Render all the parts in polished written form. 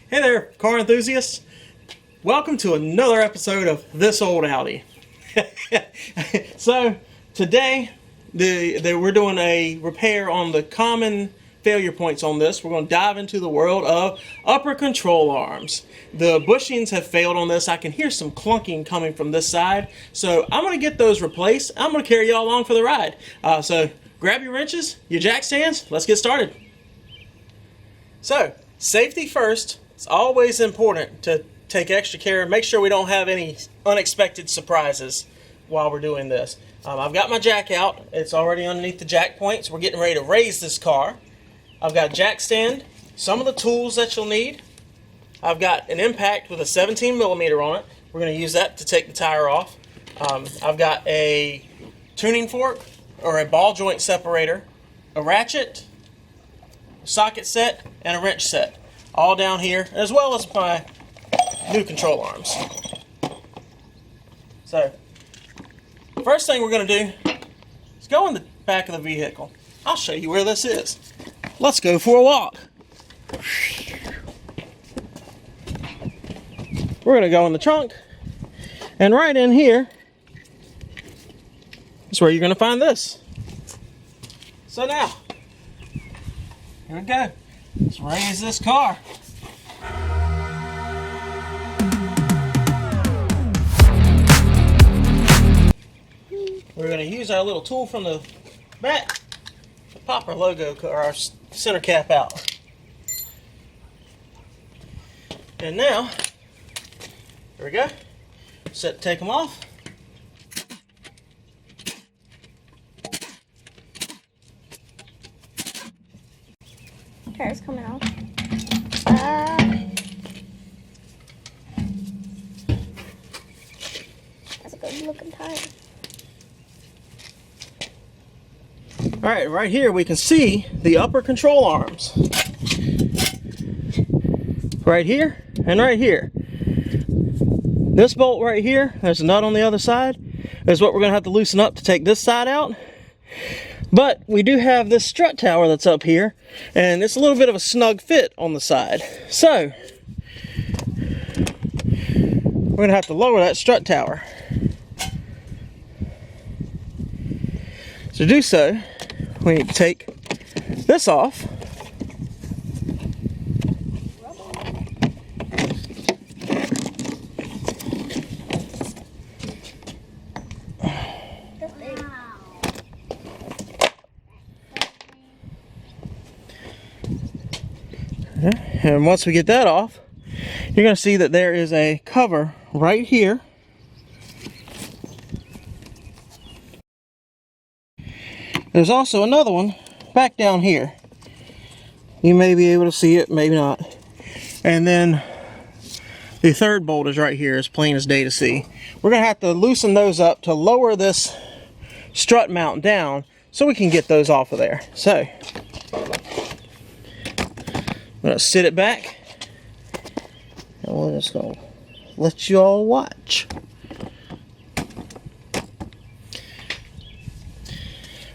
Hey there, car enthusiasts. Welcome to another episode of This Old Audi. So, today we're doing a repair on the common failure points on this. We're going to dive into the world of upper control arms. The bushings have failed on this. I can hear some clunking coming from this side. So, I'm going to get those replaced. I'm going to carry y'all along for the ride. So, grab your wrenches, your jack stands. Let's get started. So, safety first. It's always important to take extra care and make sure we don't have any unexpected surprises while we're doing this. I've got my jack out. It's already underneath the jack points. We're getting ready to raise this car. I've got a jack stand, some of the tools that you'll need. I've got an impact with a 17 millimeter on it. We're going to use that to take the tire off. I've got a tuning fork or a ball joint separator, a ratchet, a socket set, and a wrench set. All down here, as well as my new control arms. So, first thing we're going to do is go in the back of the vehicle. I'll show you where this is. Let's go for a walk. We're going to go in the trunk, and right in here is where you're going to find this. So now, here we go. Let's raise this car. We're going to use our little tool from the back to pop our logo or our center cap out. And now, here we go. Set to take them off. Tire's coming off. That's a good looking tire. Alright, right here we can see the upper control arms. Right here and right here. This bolt right here, there's a nut on the other side, is what we're going to have to loosen up to take this side out. But we do have this strut tower that's up here, and it's a little bit of a snug fit on the side. So, we're going to have to lower that strut tower. To do so, we need to take this off. And once we get that off, you're going to see that there is a cover right here. There's also another one back down here. You may be able to see it, maybe not. And then the third bolt is right here, as plain as day to see. We're going to have to loosen those up to lower this strut mount down so we can get those off of there. So, I'm going to sit it back, and we're just going to let you all watch.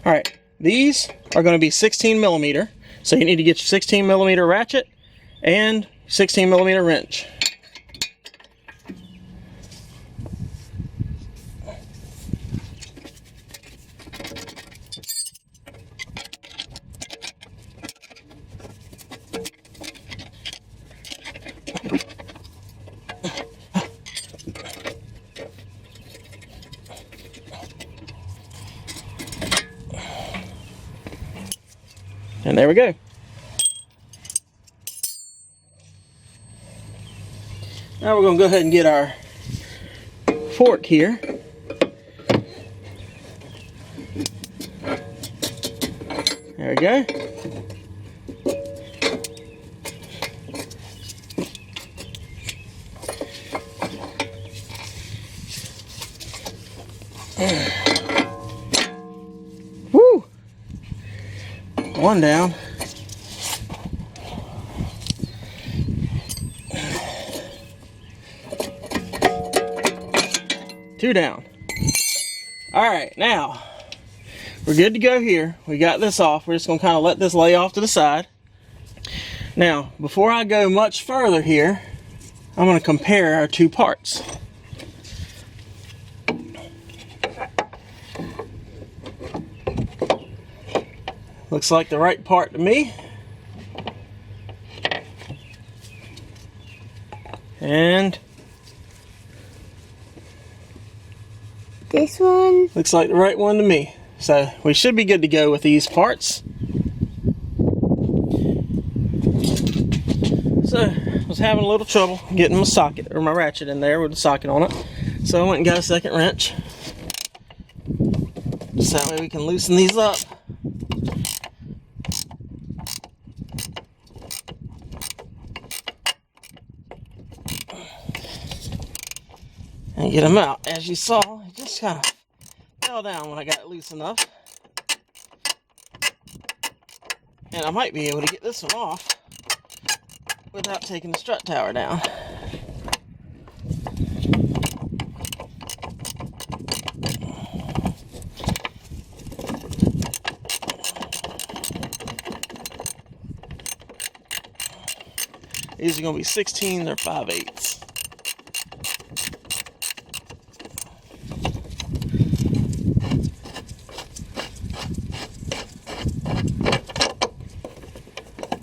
Alright, these are going to be 16 millimeter, so you need to get your 16 millimeter ratchet and 16 millimeter wrench. And there we go. Now we're going to go ahead and get our fork here. There we go. Woo! One down. Two down. Alright, now we're good to go here. We got this off. We're just going to kind of let this lay off to the side. Now, before I go much further here, I'm going to compare our two parts. Looks like the right part to me. And this one looks like the right one to me. So we should be good to go with these parts. So I was having a little trouble getting my socket or my ratchet in there with the socket on it. So I went and got a second wrench. Just that way we can loosen these up. And get them out. As you saw, it just kind of fell down when I got it loose enough. And I might be able to get this one off without taking the strut tower down. These are going to be 16 or 5/8.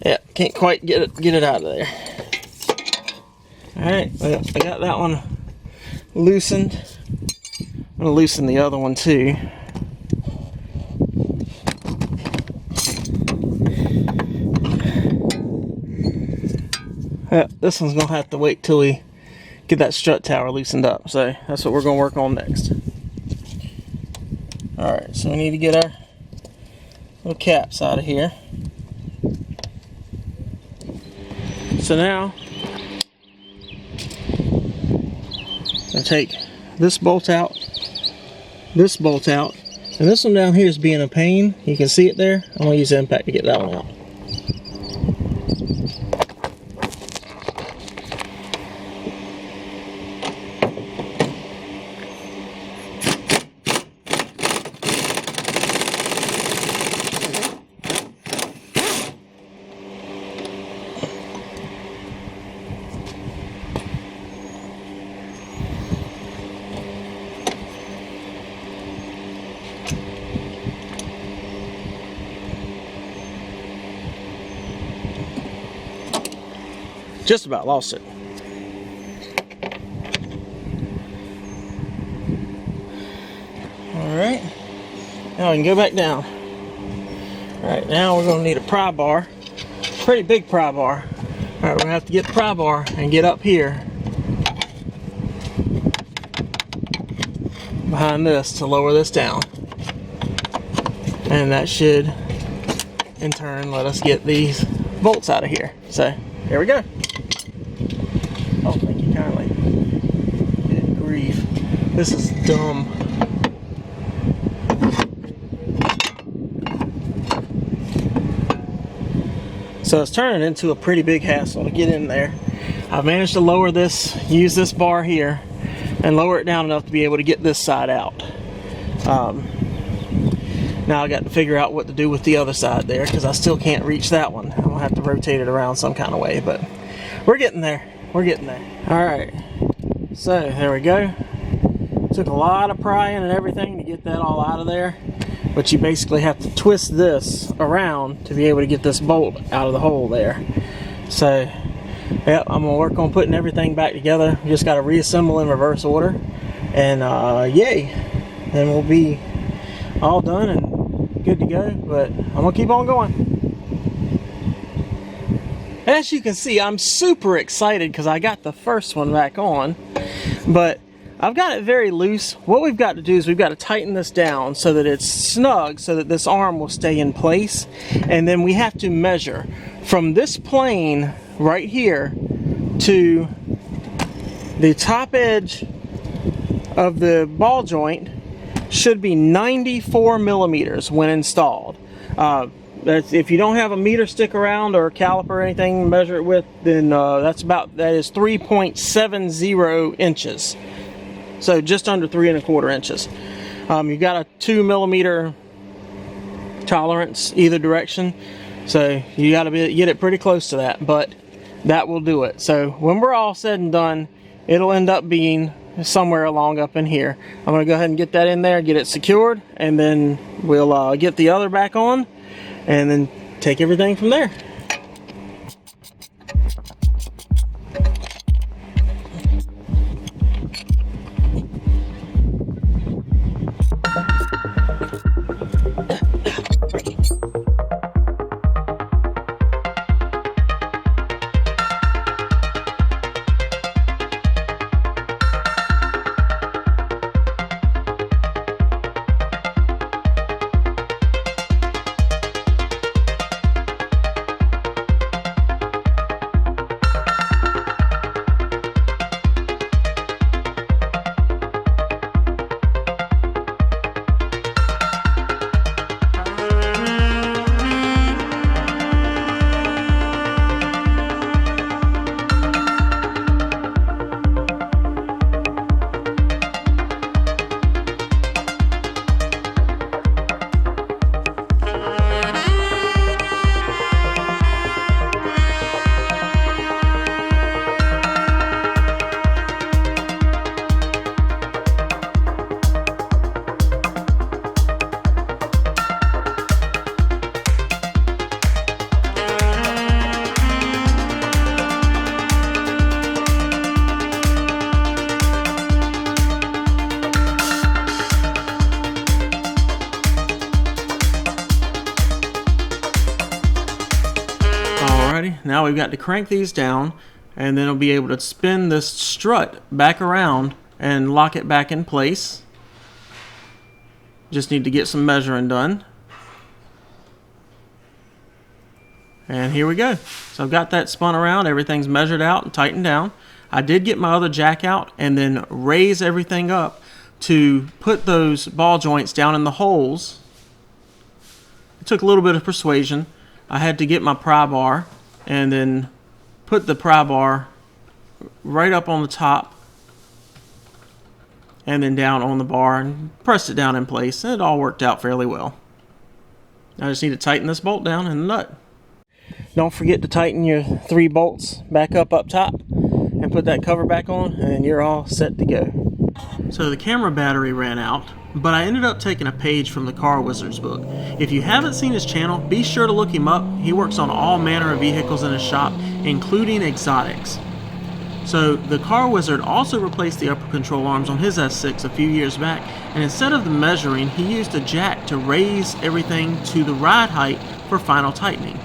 Yeah, can't quite get it out of there. Alright, well, I got that one loosened. I'm going to loosen the other one too. Yeah, this one's going to have to wait till we get that strut tower loosened up. So that's what we're going to work on next. Alright, so we need to get our little caps out of here. So now, I'm going to take this bolt out, and this one down here is being a pain. You can see it there. I'm going to use the impact to get that one out. Just about lost it. Alright, now we can go back down. Alright, now we're going to need a pry bar. Pretty big pry bar. Alright, we're going to have to get the pry bar and get up here behind this to lower this down. And that should, in turn, let us get these bolts out of here. So, here we go. Oh, thank you kindly. Good grief. This is dumb. So it's turning into a pretty big hassle to get in there. I've managed to lower this, use this bar here, and lower it down enough to be able to get this side out. Now I got to figure out what to do with the other side there, because I still can't reach that one. I'm going to have to rotate it around some kind of way, but we're getting there. We're getting there. Alright, so there we go. Took a lot of prying and everything to get that all out of there, but you basically have to twist this around to be able to get this bolt out of the hole there. So, yep, I'm going to work on putting everything back together. We just got to reassemble in reverse order, and yay, then we'll be all done and good to go, but I'm going to keep on going. As you can see, I'm super excited because I got the first one back on, but I've got it very loose. What we've got to do is we've got to tighten this down so that it's snug, so that this arm will stay in place, and then we have to measure from this plane right here to the top edge of the ball joint. Should be 94 millimeters when installed. If you don't have a meter stick around or a caliper or anything to measure it with, then that is 3.70 inches. So just under 3¼ inches. You've got a 2 millimeter tolerance either direction. So you got to get it pretty close to that, but that will do it. So when we're all said and done, it'll end up being somewhere along up in here. I'm going to go ahead and get that in there, get it secured, and then we'll get the other back on and then take everything from there. Now we've got to crank these down, and then it'll be able to spin this strut back around and lock it back in place. Just need to get some measuring done. And here we go. So I've got that spun around, everything's measured out and tightened down. I did get my other jack out and then raise everything up to put those ball joints down in the holes. It took a little bit of persuasion. I had to get my pry bar and then put the pry bar right up on the top and then down on the bar and pressed it down in place, and it all worked out fairly well. I just need to tighten this bolt down and the nut. Don't forget to tighten your 3 bolts back up top and put that cover back on, and you're all set to go. So the camera battery ran out, but I ended up taking a page from the Car Wizard's book. If you haven't seen his channel, be sure to look him up. He works on all manner of vehicles in his shop, including exotics. So the Car Wizard also replaced the upper control arms on his S6 a few years back, and instead of the measuring, he used a jack to raise everything to the ride height for final tightening.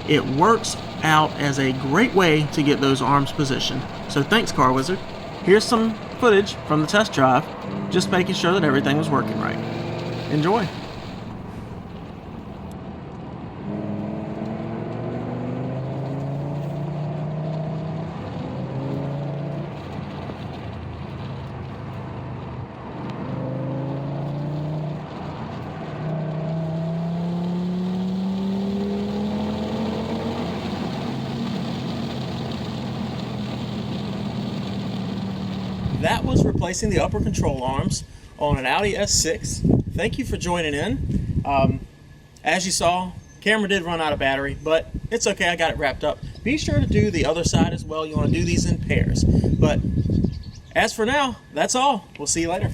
It works out as a great way to get those arms positioned. So thanks, Car Wizard. Here's some footage from the test drive, just making sure that everything was working right. Enjoy. That was replacing the upper control arms on an Audi S6. Thank you for joining in. As you saw, camera did run out of battery, but it's okay, I got it wrapped up. Be sure to do the other side as well. You want to do these in pairs. But as for now, that's all. We'll see you later.